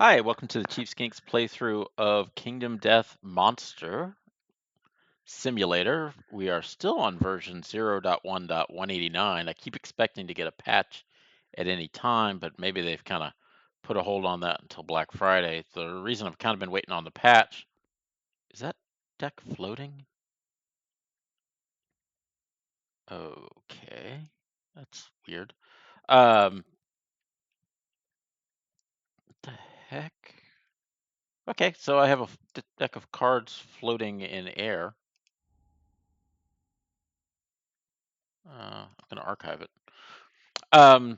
Hi, welcome to the Chief Skinks playthrough of Kingdom Death Monster Simulator. We are still on version 0.1.189. I keep expecting to get a patch at any time, but maybe they've kind of put a hold on that until Black Friday. The reason I've kind of been waiting on the patch, is that deck floating? Okay, that's weird. What the heck? Okay, so I have a deck of cards floating in air. I'm going to archive it.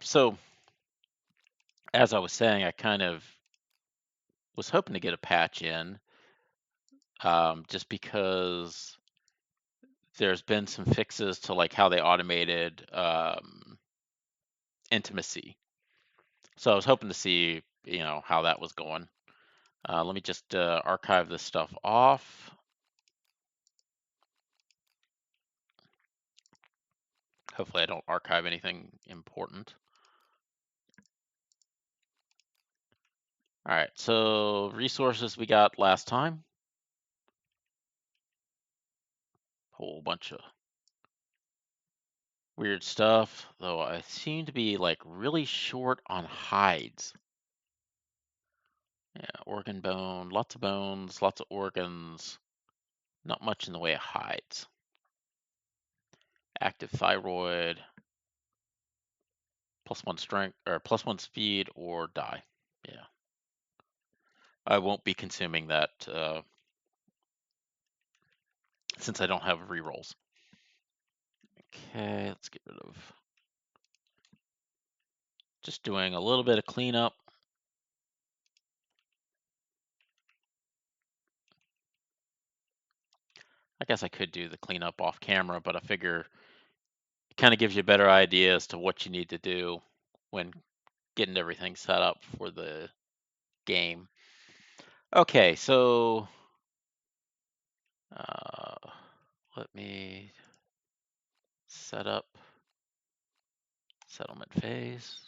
So as I was saying, I kind of was hoping to get a patch in, just because there's been some fixes to like how they automated intimacy. So I was hoping to see, how that was going. Let me just archive this stuff off. Hopefully I don't archive anything important. All right, so resources we got last time. Whole bunch of weird stuff, though I seem to be like really short on hides. Yeah, organ bone, lots of bones, lots of organs, not much in the way of hides. Active thyroid, +1 strength or +1 speed or die. Yeah. I won't be consuming that since I don't have rerolls. Okay, let's get rid of. Just doing a little bit of cleanup. I guess I could do the cleanup off camera, but I figure it kind of gives you a better idea as to what you need to do when getting everything set up for the game. Okay, so let me set up settlement phase,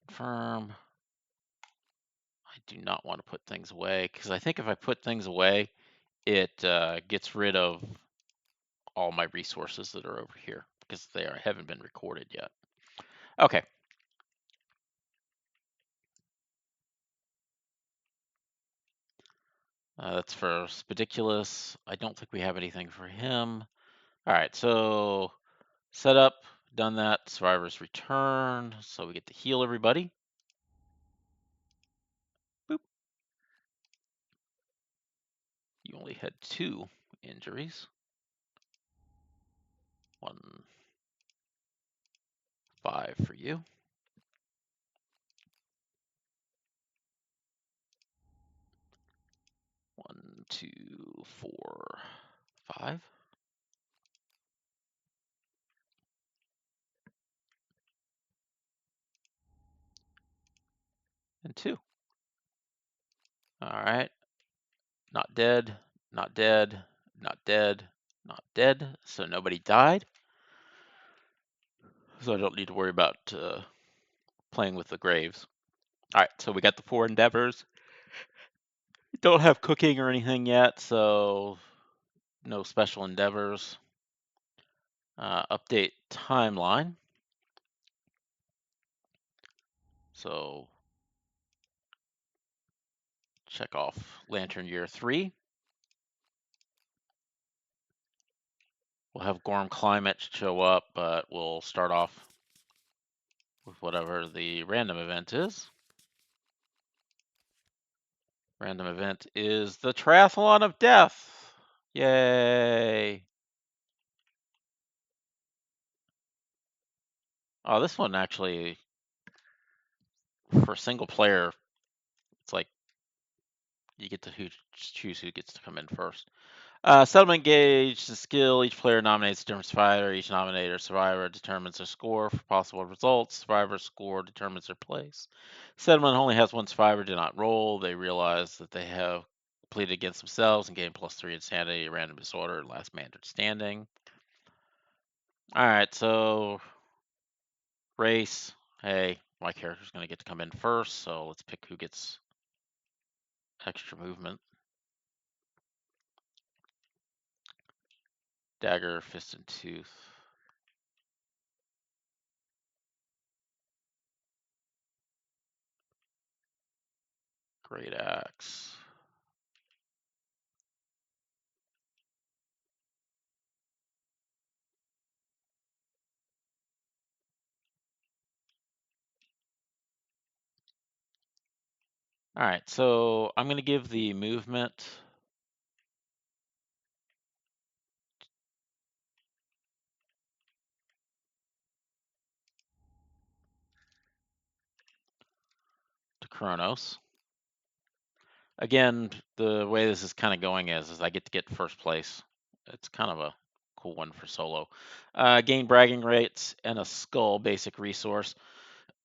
confirm. I do not want to put things away because I think if I put things away, it gets rid of all my resources that are over here because haven't been recorded yet. Okay. That's for Spediculus. I don't think we have anything for him. All right, so set up, done that. Survivors return, so we get to heal everybody. Boop. You only had 2 injuries. 1, 5 for you. 1, 2, 4, 5. And 2. All right. Not dead, not dead, not dead, not dead. So nobody died. So I don't need to worry about playing with the graves. All right, so we got the 4 endeavors. Don't have cooking or anything yet, so no special endeavors. Update timeline. So check off Lantern Year 3. We'll have Gorm Climate show up, but we'll start off with whatever the random event is. Random event is the Triathlon of Death. Yay! Oh, this one actually, for single player, it's like you get to choose who gets to come in first. Settlement gauge, the skill, each player nominates a different survivor. Each nominated survivor determines their score for possible results. Survivor's score determines their place. Settlement only has 1 survivor, do not roll. They realize that they have completed against themselves and gain +3 insanity, random disorder, last man standing. All right, so race. Hey, my character's going to get to come in first, so let's pick who gets extra movement. Dagger, fist and tooth. Great axe. All right, so I'm going to give the movement to Kronos. Again, the way this is kind of going is I get to get first place. It's kind of a cool one for solo. Gain bragging rates and a skull basic resource.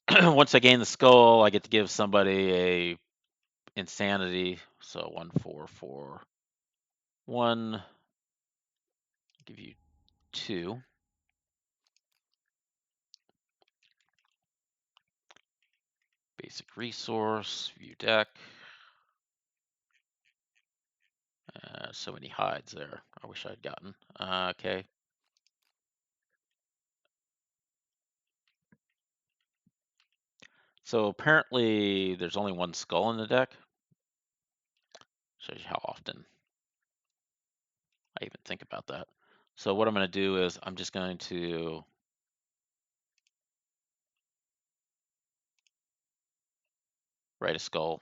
Once I gain the skull, I get to give somebody a insanity. So 1, 4, 4, 1. Give you 2. Basic resource, view deck. So many hides there. I wish I'd gotten. Okay. So apparently there's only one skull in the deck. Shows you how often I even think about that. So what I'm going to do is I'm just going to write a skull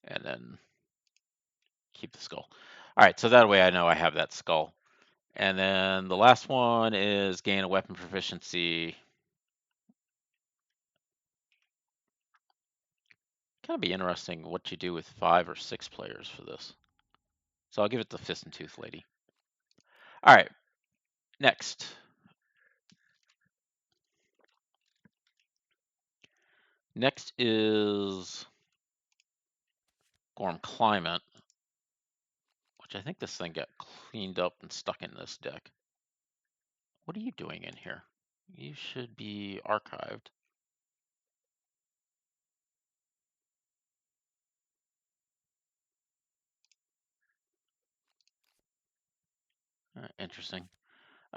and then keep the skull. All right, so that way I know I have that skull. And then the last one is gain a weapon proficiency. Kind of be interesting what you do with 5 or 6 players for this. So I'll give it the fist and tooth lady. All right, next. Next is Gorm Climate, which I think this thing got cleaned up and stuck in this deck. What are you doing in here? You should be archived. Interesting.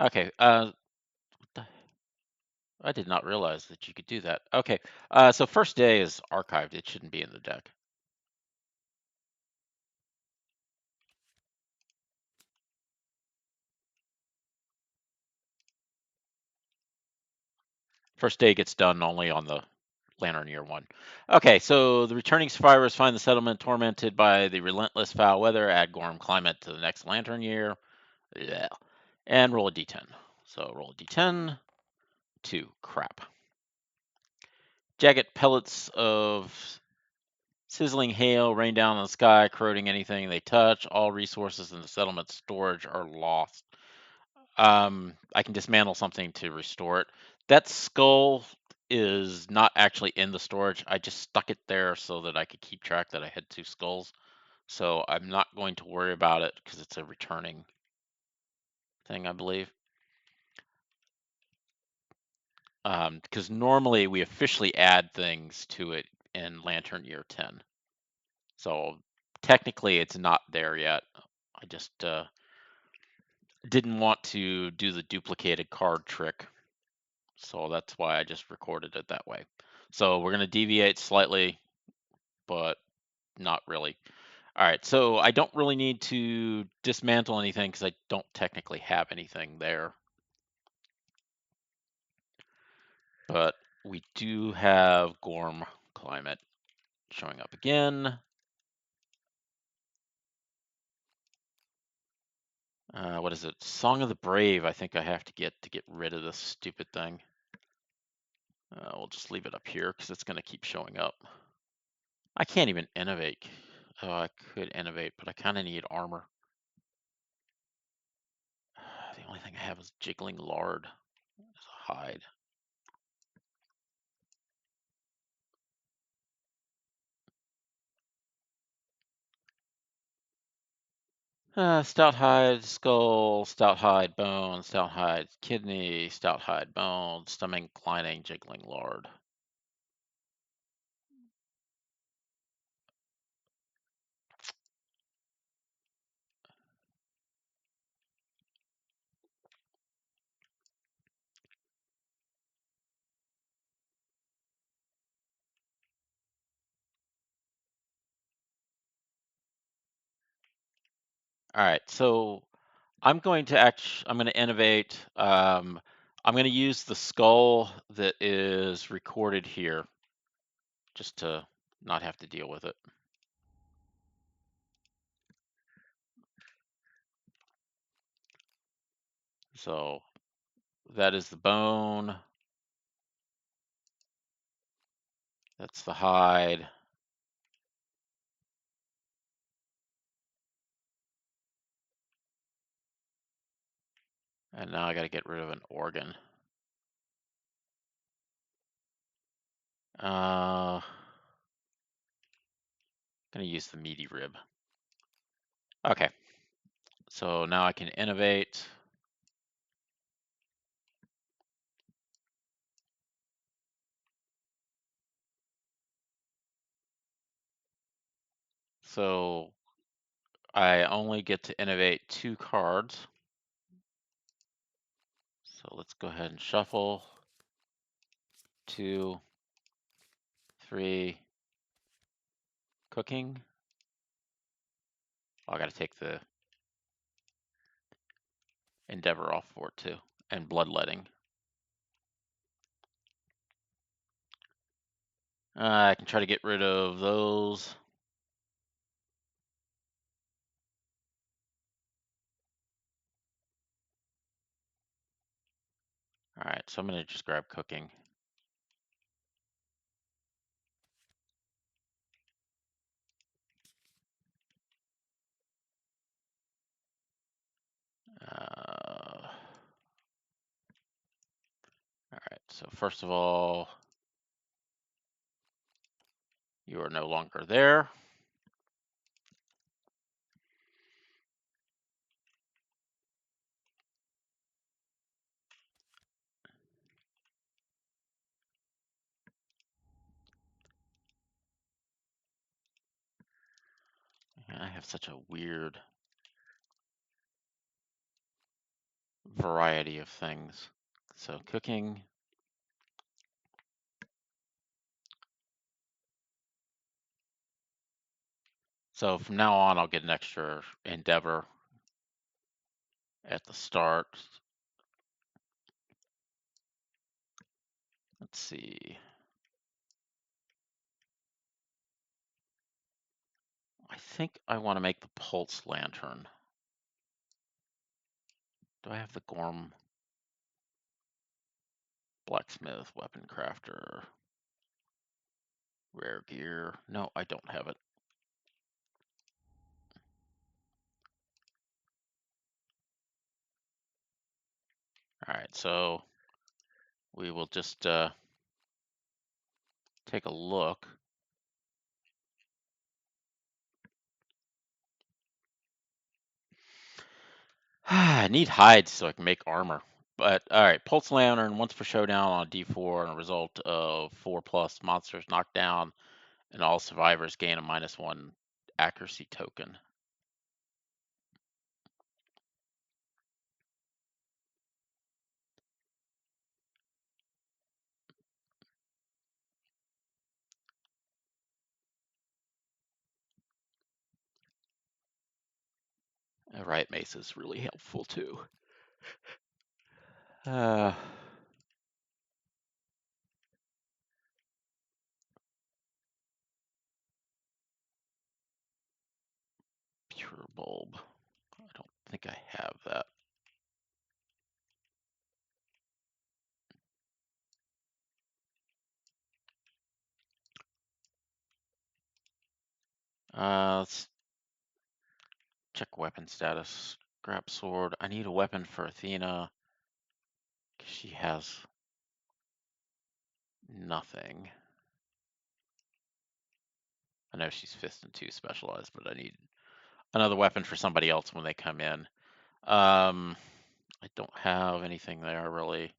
Okay, I did not realize that you could do that. Okay, so first day is archived. It shouldn't be in the deck. First day gets done only on the Lantern Year 1. Okay, so the returning survivors find the settlement tormented by the relentless foul weather. Add Gorm Climate to the next Lantern Year. Yeah. And roll a d10. So roll a d10. 2. Crap. Jagged pellets of sizzling hail rain down on the sky, corroding anything they touch. All resources in the settlement storage are lost. I can dismantle something to restore it. That skull is not actually in the storage. I just stuck it there so that I could keep track that I had 2 skulls. So I'm not going to worry about it because it's a returning thing, I believe. Because normally we officially add things to it in Lantern Year 10. So technically it's not there yet. I just didn't want to do the duplicated card trick. So that's why I just recorded it that way. So we're going to deviate slightly, but not really. All right, so I don't really need to dismantle anything because I don't technically have anything there. But we do have Gorm Climate showing up again. What is it? Song of the Brave, I think I have to get rid of this stupid thing. We'll just leave it up here because it's going to keep showing up. I can't even innovate. Oh, I could innovate, but I kind of need armor. The only thing I have is jiggling lard as a hide. Stout hide, skull, stout hide, bone, stout hide, kidney, stout hide, bone, stomach lining, jiggling lard. All right, so I'm going to I'm going to innovate. I'm going to use the skull that is recorded here just to not have to deal with it. So that is the bone. That's the hide. And now I got to get rid of an organ. Gonna use the meaty rib. Okay, so now I can innovate. So I only get to innovate 2 cards. So let's go ahead and shuffle. 2, 3, cooking. Oh, I got to take the endeavor off for it too, and bloodletting. I can try to get rid of those. All right, so I'm going to just grab cooking. All right, so first of all, you are no longer there. I have such a weird variety of things. So cooking. So from now on, I'll get an extra endeavor at the start. Let's see. I think I want to make the pulse lantern. Do I have the Gorm blacksmith, weapon crafter, rare gear? No, I don't have it. All right, so we will just take a look. I need hides so I can make armor. But all right, pulse lantern once per showdown on D4, and a result of 4+ monsters knocked down, and all survivors gain a -1 accuracy token. A riot mace is really helpful too. Uh, pure bulb. I don't think I have that. Let's check weapon status. Scrap sword. I need a weapon for Athena. She has nothing. I know she's fist and 2 specialized, but I need another weapon for somebody else when they come in. I don't have anything there really.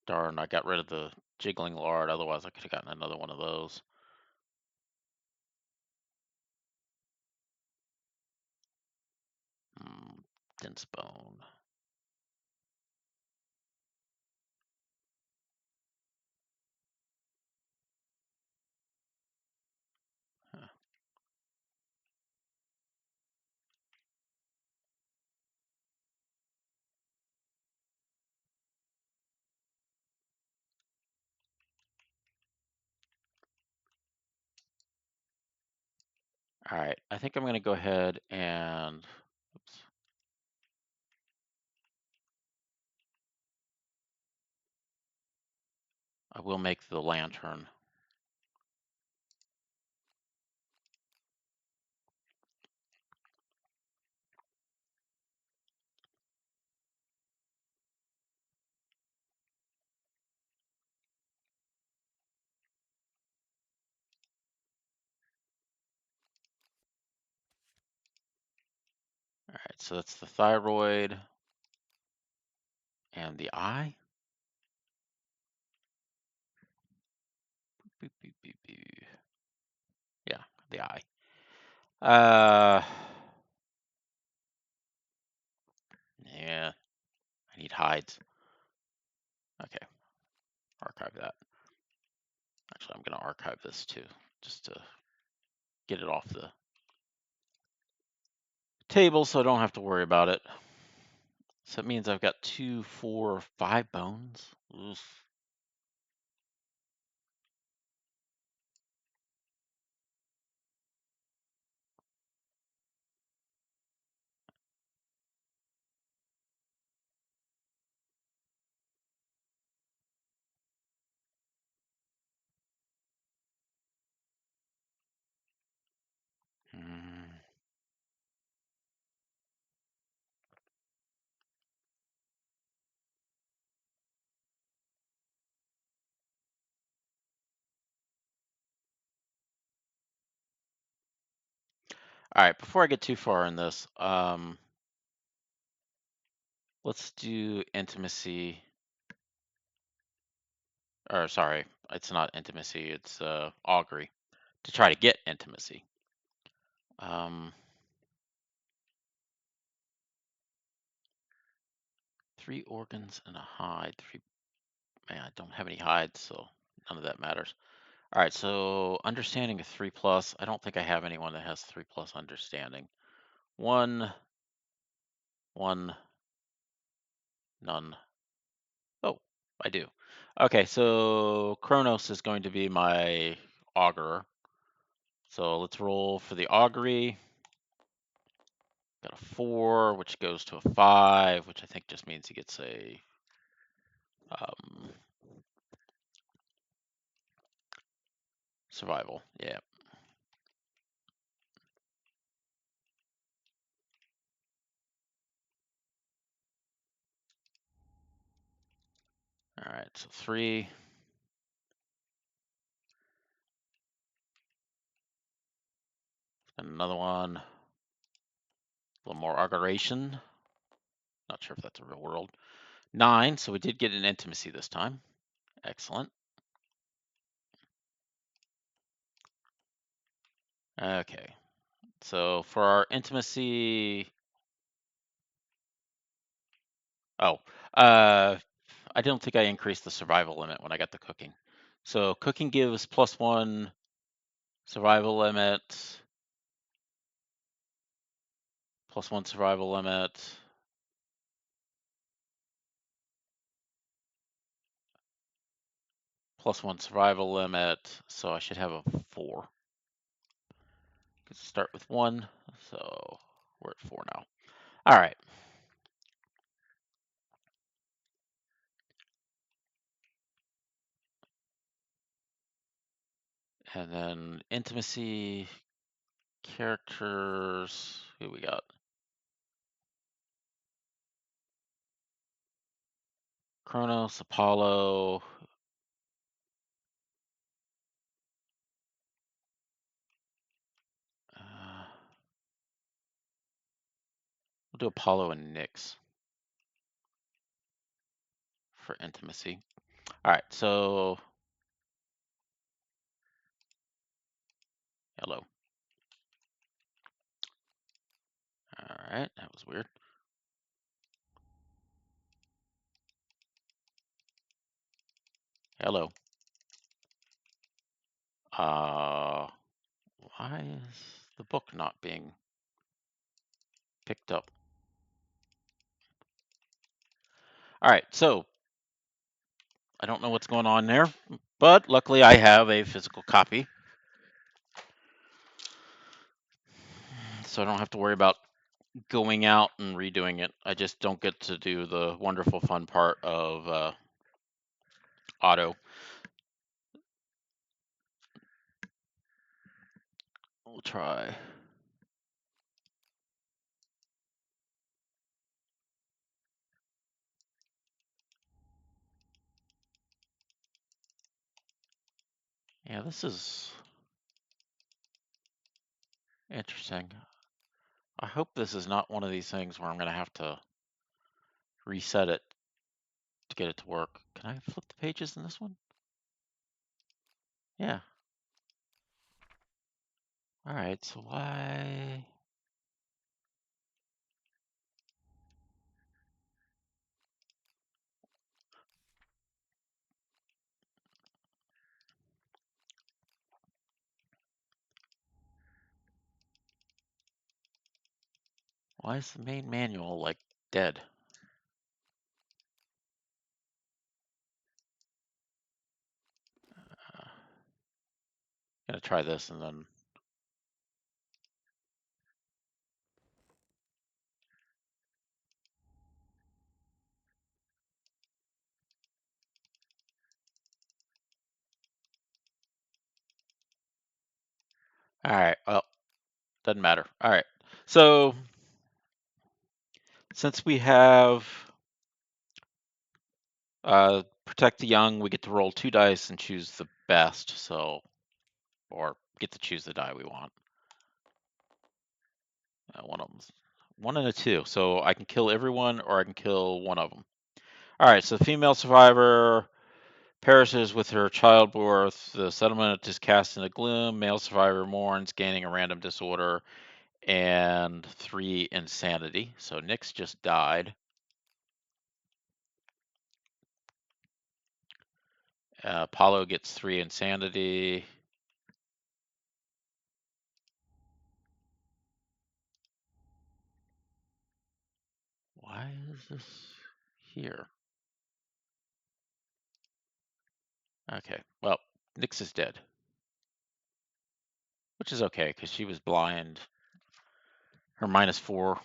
Darn, I got rid of the jiggling lard. Otherwise, I could have gotten another one of those. Dense bone. All right, I think I'm going to go ahead and, oops. I will make the lantern. All right, so that's the thyroid and the eye. Boop, boop, boop, boop. Yeah, the eye. Yeah, I need hides. Okay, archive that. Actually, I'm going to archive this too, just to get it off the table so I don't have to worry about it. So that means I've got 2, 4, 5 bones. Oof. Mm. All right, before I get too far in this, let's do intimacy. Or sorry, it's not intimacy, it's augury to try to get intimacy. 3 organs and a hide. Man, I don't have any hides, so none of that matters. All right, so understanding of 3+. I don't think I have anyone that has 3+ understanding. 1, 1, none. Oh, I do. Okay, so Kronos is going to be my augurer. So let's roll for the augury. Got a 4, which goes to a 5, which I think just means he gets a survival. Yeah. All right, so 3. And another one. A little more auguration. Not sure if that's a real world. 9, so we did get an intimacy this time. Excellent. Okay, so for our intimacy, oh, I don't think I increased the survival limit when I got the cooking. So cooking gives +1 survival limit, +1 survival limit. +1 survival limit, so I should have a 4. Let's start with 1, so we're at 4 now. All right. And then intimacy, characters, who we got? Kronos, Apollo. We'll do Apollo and Nyx for intimacy. All right, so hello. All right, that was weird. Hello. Why is the book not being picked up? All right, so I don't know what's going on there, but luckily I have a physical copy. so I don't have to worry about going out and redoing it. I just don't get to do the wonderful fun part of auto. We'll try. Yeah, this is interesting. I hope this is not one of these things where I'm going to have to reset it to get it to work. Can I flip the pages in this one? Yeah. All right, so why is the main manual like dead? Gonna try this and then. All right, well, doesn't matter. All right, so since we have protect the young, we get to roll 2 dice and choose the best. So, or get to choose the die we want. One of them's 1 and a 2, so I can kill everyone or I can kill one of them. All right, so female survivor perishes with her childbirth. The settlement is cast into gloom. Male survivor mourns, gaining a random disorder and 3 insanity. So Nyx just died. Apollo gets 3 insanity. Why is this here? Okay, well, Nyx is dead, which is okay because she was blind. Her -4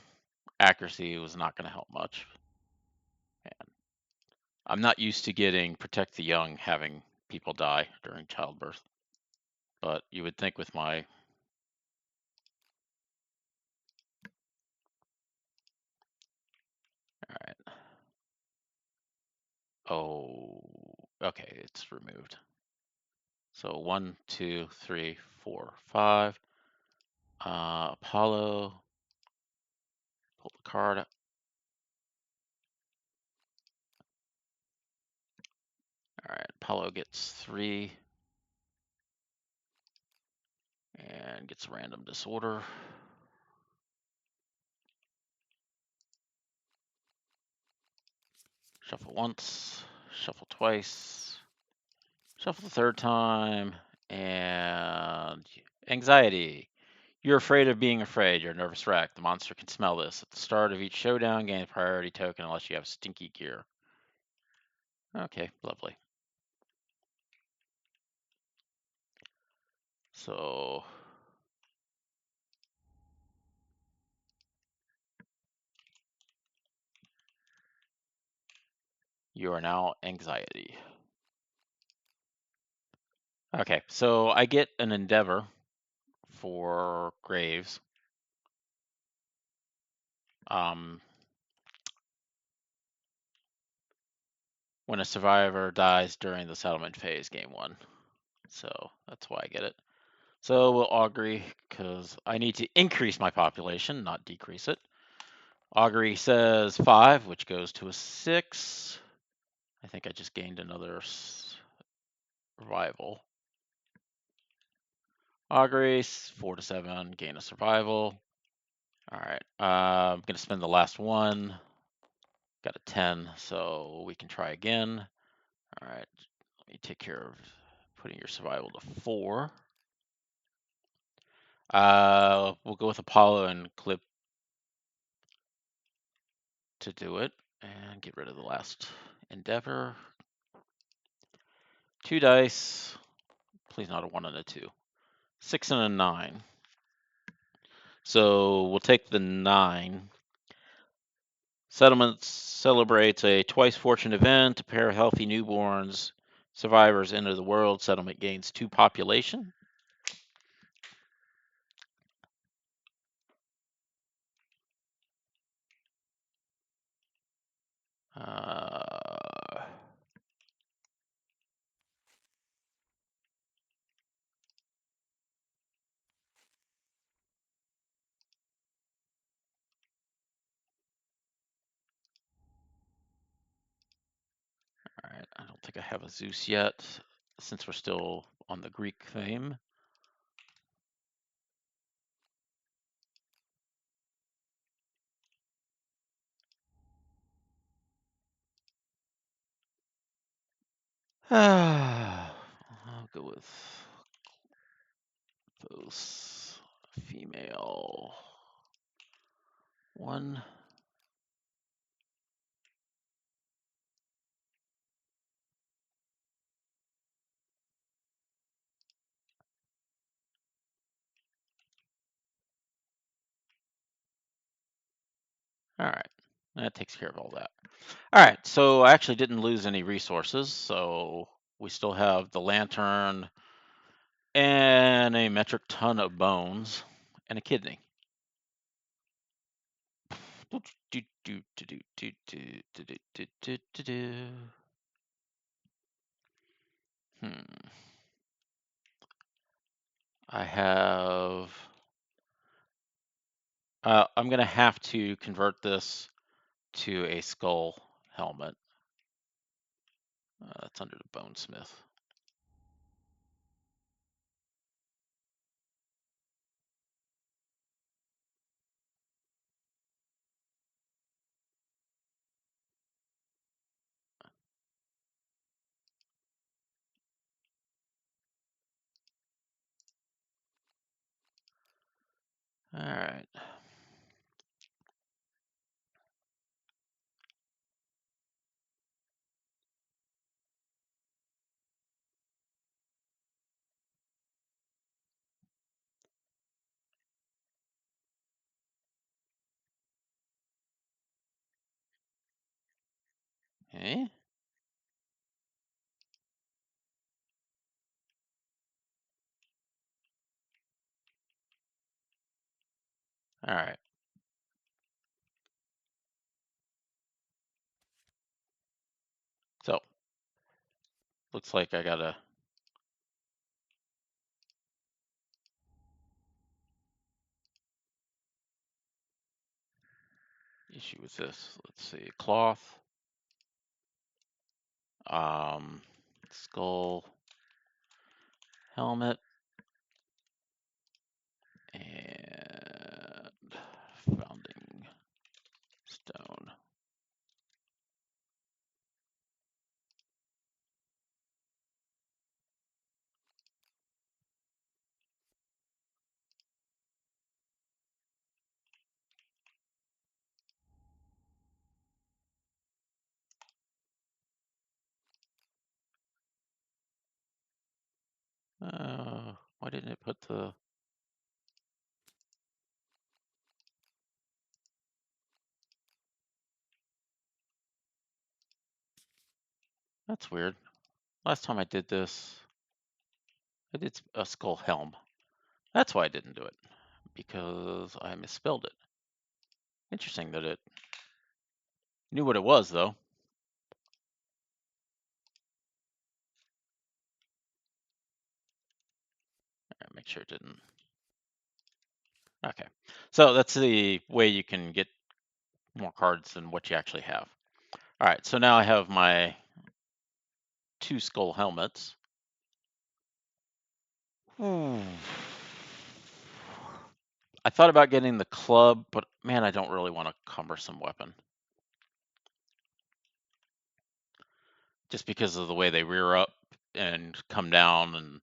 accuracy was not going to help much. And I'm not used to getting protect the young having people die during childbirth, but you would think with my all right. Oh, okay, it's removed. So 1, 2, 3, 4, 5. Apollo, pull the card up. All right, Apollo gets 3 and gets random disorder. Shuffle once, shuffle twice, shuffle the 3rd time, and anxiety. You're afraid of being afraid. You're a nervous wreck. The monster can smell this. At the start of each showdown, gain a priority token unless you have stinky gear. Okay, lovely. So you are now anxiety. Okay, so I get an endeavor for Graves. When a survivor dies during the settlement phase, game 1. So that's why I get it. So we'll augury because I need to increase my population, not decrease it. Augury says 5, which goes to a 6. I think I just gained another survival. Augury 4 to 7, gain a survival. All right, I'm gonna spend the last one. Got a 10, so we can try again. All right, let me take care of putting your survival to 4. We'll go with Apollo and clip to do it and get rid of the last endeavor. 2 dice, please not a 1 and a 2. 6 and a 9. So we'll take the 9. Settlement celebrates a twice fortune event. A pair of healthy newborns survivors enter the world. Settlement gains 2 population. Uh, all right, I don't think I have a Zeus yet, since we're still on the Greek theme. I'll go with those female 1. All right, that takes care of all that. All right, so I actually didn't lose any resources, so we still have the lantern and a metric ton of bones and a kidney. I have. I'm gonna have to convert this to a skull helmet. That's under the bonesmith. All right. Okay. All right. So looks like I got a issue with this. Let's see, cloth, um, skull, helmet, and founding stone. Why didn't it put the? That's weird. Last time I did this, I did a skull helm. That's why I didn't do it, because I misspelled it. Interesting that it knew what it was, though. Make sure it didn't. Okay, so that's the way you can get more cards than what you actually have. All right, so now I have my 2 skull helmets. I thought about getting the club, but man, I don't really want a cumbersome weapon. Just because of the way they rear up and come down and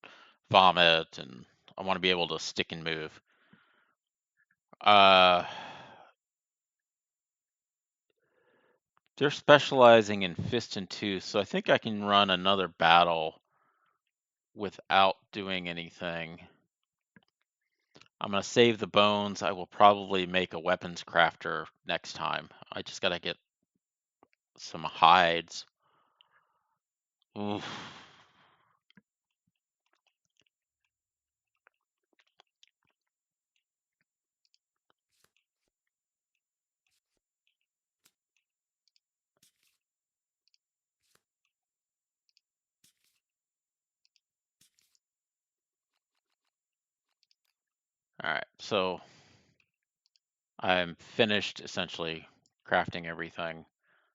vomit, and I want to be able to stick and move. They're specializing in fist and tooth, so I think I can run another battle without doing anything. I'm gonna save the bones. I will probably make a weapons crafter next time. I just gotta get some hides. Oof. All right, so I'm finished essentially crafting everything.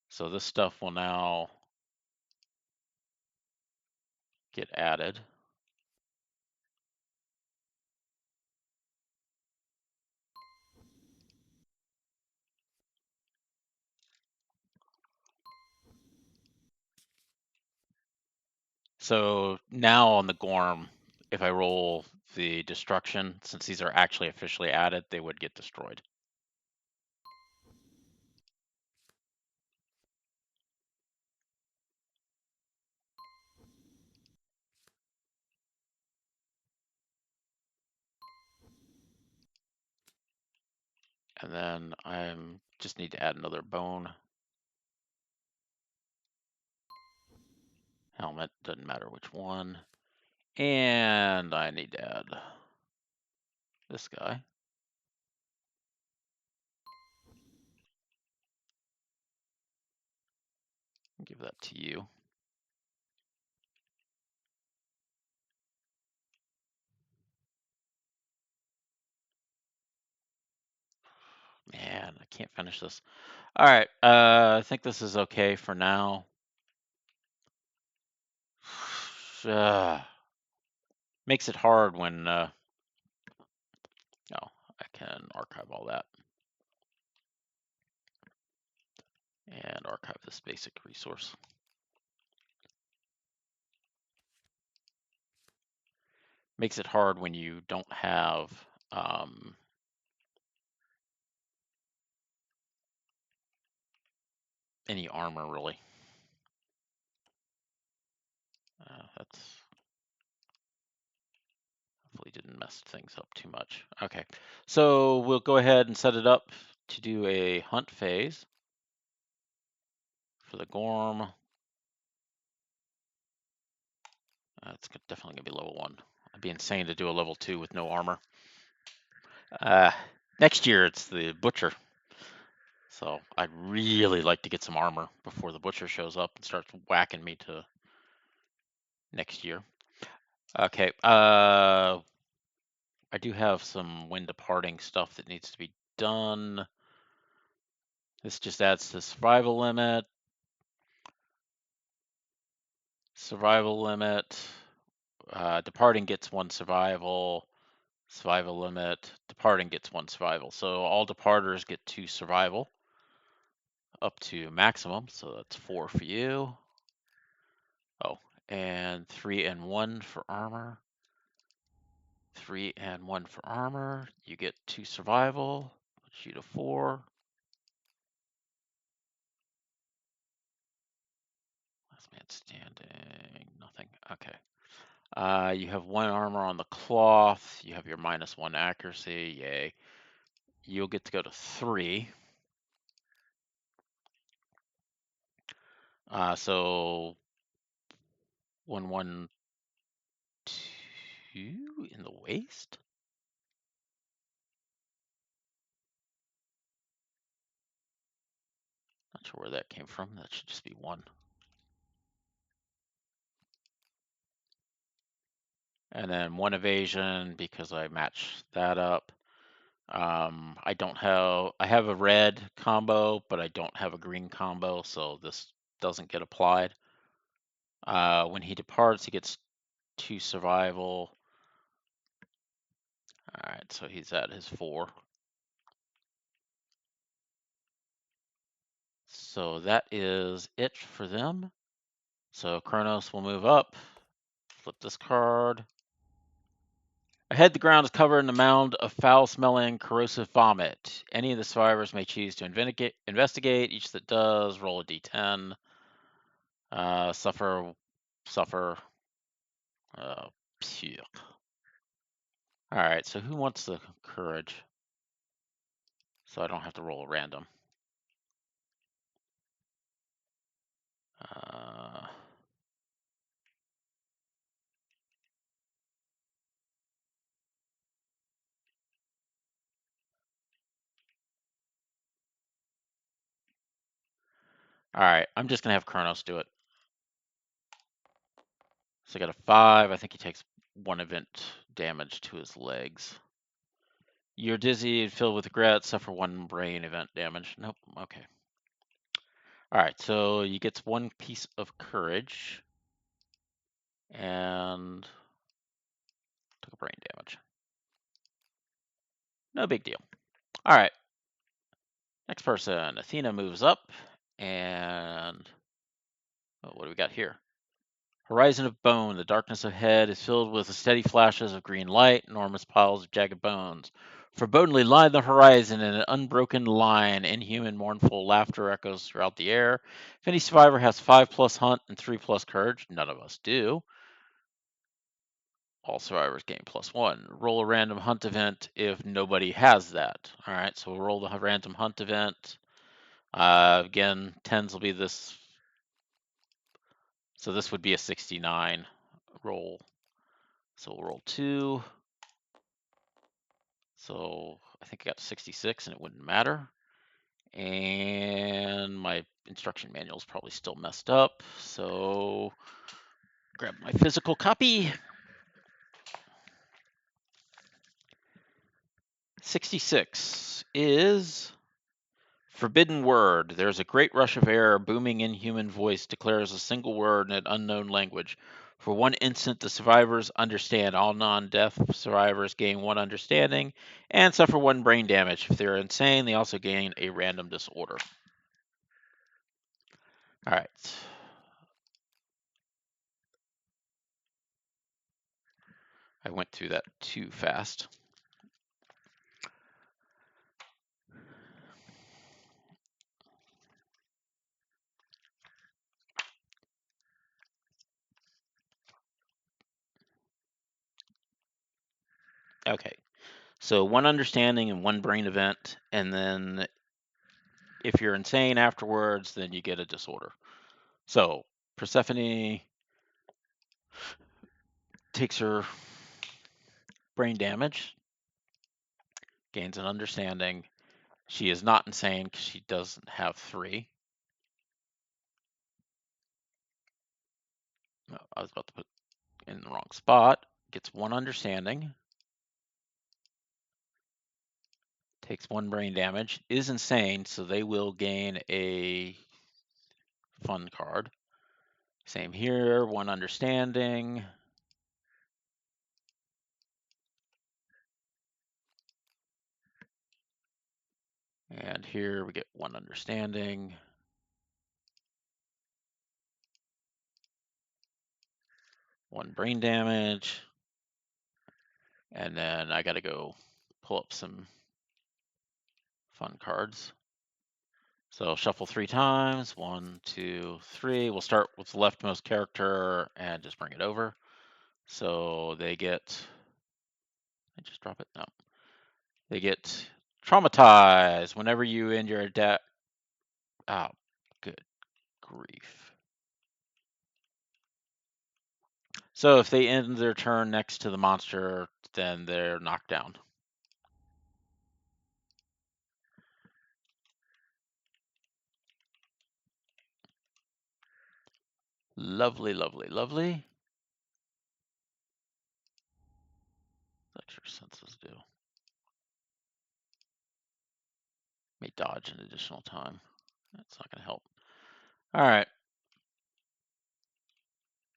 So this stuff will now get added. So now on the Gorm, if I roll the destruction, since these are actually officially added, they would get destroyed. And then I'm just need to add another bone. Helmet, doesn't matter which one. And I need to add this guy. Give that to you. Man, I can't finish this. All right, I think this is okay for now. Makes it hard when, no, I can archive all that. And archive this basic resource. Makes it hard when you don't have any armor, really. That's hopefully didn't mess things up too much. Okay, so we'll go ahead and set it up to do a hunt phase for the Gorm. It's definitely gonna be level 1. It'd be insane to do a level 2 with no armor. Next year it's the Butcher. So I'd really like to get some armor before the Butcher shows up and starts whacking me to next year. Okay, I do have some when departing stuff that needs to be done. This just adds to survival limit. Survival limit. Departing gets 1 survival. Survival limit. Departing gets 1 survival. So all departers get 2 survival up to maximum. So that's 4 for you. Oh, and 3 and 1 for armor. 3 and 1 for armor. You get 2 survival. Puts you to 4. Last man standing. Nothing. Okay. You have 1 armor on the cloth. You have your -1 accuracy. Yay. You'll get to go to 3. So 1, 1, 2 in the waist. Not sure where that came from. That should just be 1. And then 1 evasion because I matched that up. I have a red combo, but I don't have a green combo, so this doesn't get applied. When he departs, he gets 2 survival. All right, so he's at his 4. So that is it for them. So Kronos will move up. Flip this card. Ahead, the ground is covered in a mound of foul-smelling, corrosive vomit. Any of the survivors may choose to investigate. Each that does, roll a d10. Suffer. Phew. All right, so who wants the courage? So I don't have to roll a random. Uh, all right, I'm just gonna have Kronos do it. So I got a 5. I think he takes 1 event damage to his legs. You're dizzy and filled with regret. Suffer 1 brain event damage. Nope. Okay. All right. So he gets 1 piece of courage and took a brain damage. No big deal. All right. Next person. Athena moves up, and what do we got here? Horizon of bone. The darkness ahead is filled with steady flashes of green light, enormous piles of jagged bones. Forebodingly lie the horizon in an unbroken line. Inhuman, mournful laughter echoes throughout the air. If any survivor has 5 plus hunt and 3 plus courage, none of us do. All survivors gain +1. Roll a random hunt event if nobody has that. All right, so we'll roll the random hunt event. Again, 10s will be this. So this would be a 69 roll. So we'll roll 2. So I think I got 66 and it wouldn't matter. And my instruction manual is probably still messed up. So grab my physical copy. 66 is forbidden word. There's a great rush of air. A booming inhuman voice declares a single word in an unknown language. For 1 instant, the survivors understand. All non-death survivors gain 1 understanding and suffer 1 brain damage. If they're insane, they also gain a random disorder. All right. I went through that too fast. Okay. So 1 understanding and 1 brain event, and then if you're insane afterwards, then you get a disorder. So Persephone takes her brain damage, gains an understanding. She is not insane because she doesn't have 3. No, I was about to put in the wrong spot. Gets 1 understanding, takes 1 brain damage, is insane, so they will gain a fun card. Same here, 1 understanding. And here we get 1 understanding. 1 brain damage. And then I got to go pull up some fun cards. So shuffle 3 times. 1, 2, 3. We'll start with the leftmost character and just bring it over. So they get. I just drop it? No. They get traumatized whenever you end your deck. Oh, good grief. So if they end their turn next to the monster, then they're knocked down. Lovely, lovely, lovely. Let your senses do. May dodge an additional time. That's not going to help. All right.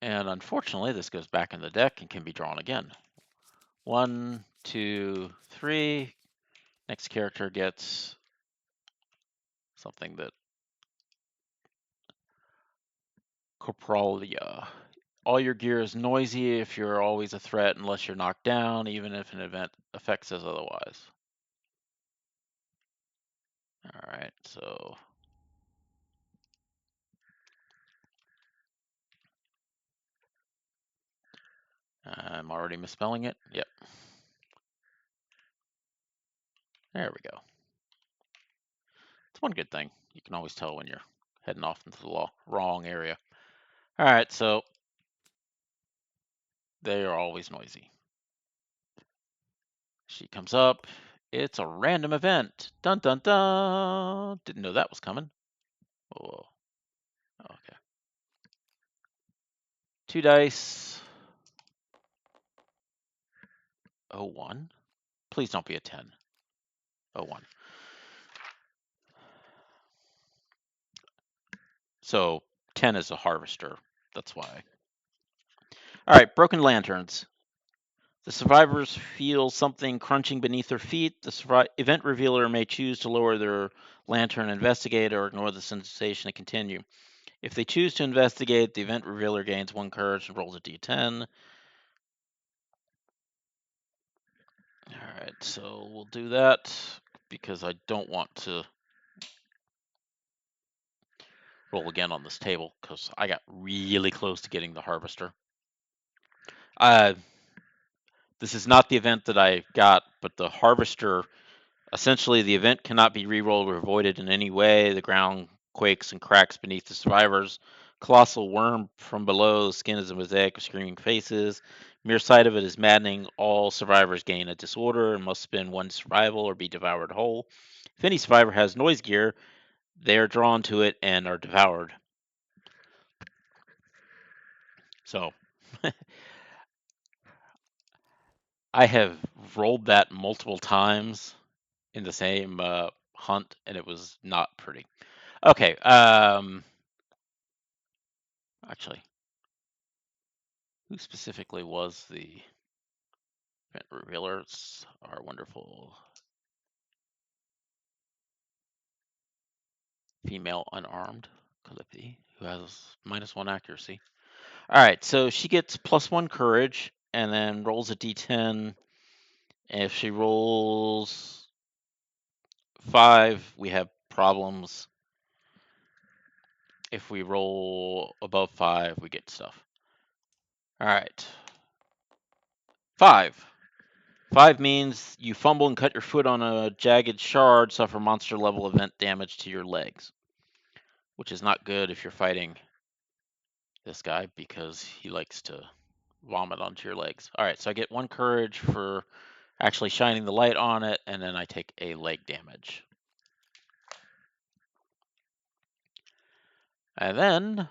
And unfortunately, this goes back in the deck and can be drawn again. 1, 2, 3. Next character gets something that Corporalia. All your gear is noisy if you're always a threat unless you're knocked down, even if an event affects us otherwise. All right, so I'm already misspelling it. Yep. There we go. It's one good thing. You can always tell when you're heading off into the wrong area. All right, so they are always noisy. She comes up. It's a random event. Dun dun dun. Didn't know that was coming. Oh, okay. 2 dice. 01. Please don't be a 10. 01. So 10 is a harvester. That's why. All right, broken lanterns. The survivors feel something crunching beneath their feet. The event revealer may choose to lower their lantern, investigate, or ignore the sensation and continue. If they choose to investigate, the event revealer gains 1 courage and rolls a d10. All right, so we'll do that because I don't want to roll again on this table because I got really close to getting the harvester. This is not the event that I got, but the harvester, essentially the event cannot be rerolled or avoided in any way. The ground quakes and cracks beneath the survivors. Colossal worm from below, the skin is a mosaic of screaming faces. Mere sight of it is maddening. All survivors gain a disorder and must spend 1 survival or be devoured whole. If any survivor has noise gear, they are drawn to it and are devoured. So I have rolled that multiple times in the same hunt, and it was not pretty. Okay. Actually, who specifically was the event revealer? It's our wonderful female unarmed Calippi, who has -1 accuracy. All right, so she gets +1 courage and then rolls a d10. If she rolls 5, we have problems. If we roll above 5, we get stuff. All right. 5. 5 means you fumble and cut your foot on a jagged shard, suffer monster level event damage to your legs, which is not good if you're fighting this guy because he likes to vomit onto your legs. All right, so I get 1 courage for actually shining the light on it, and then I take a leg damage. And then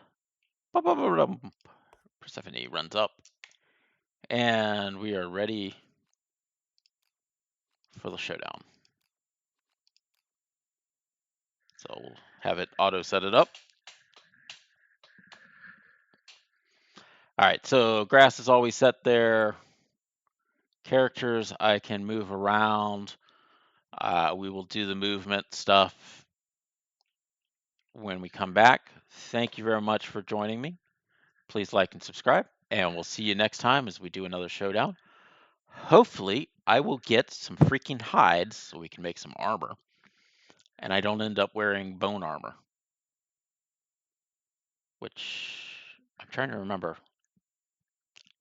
Persephone runs up, and we are ready for the showdown. So we'll have it auto set it up. All right, so grass is always set there. Characters I can move around. We will do the movement stuff when we come back. Thank you very much for joining me. Please like and subscribe, and we'll see you next time as we do another showdown. Hopefully, I will get some freaking hides so we can make some armor, and I don't end up wearing bone armor, which I'm trying to remember.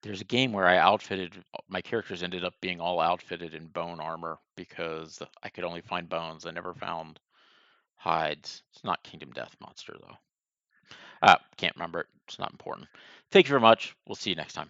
There's a game where I outfitted, my characters ended up being all outfitted in bone armor because I could only find bones. I never found hides. It's not Kingdom Death Monster, though. Can't remember it. It's not important. Thank you very much. We'll see you next time.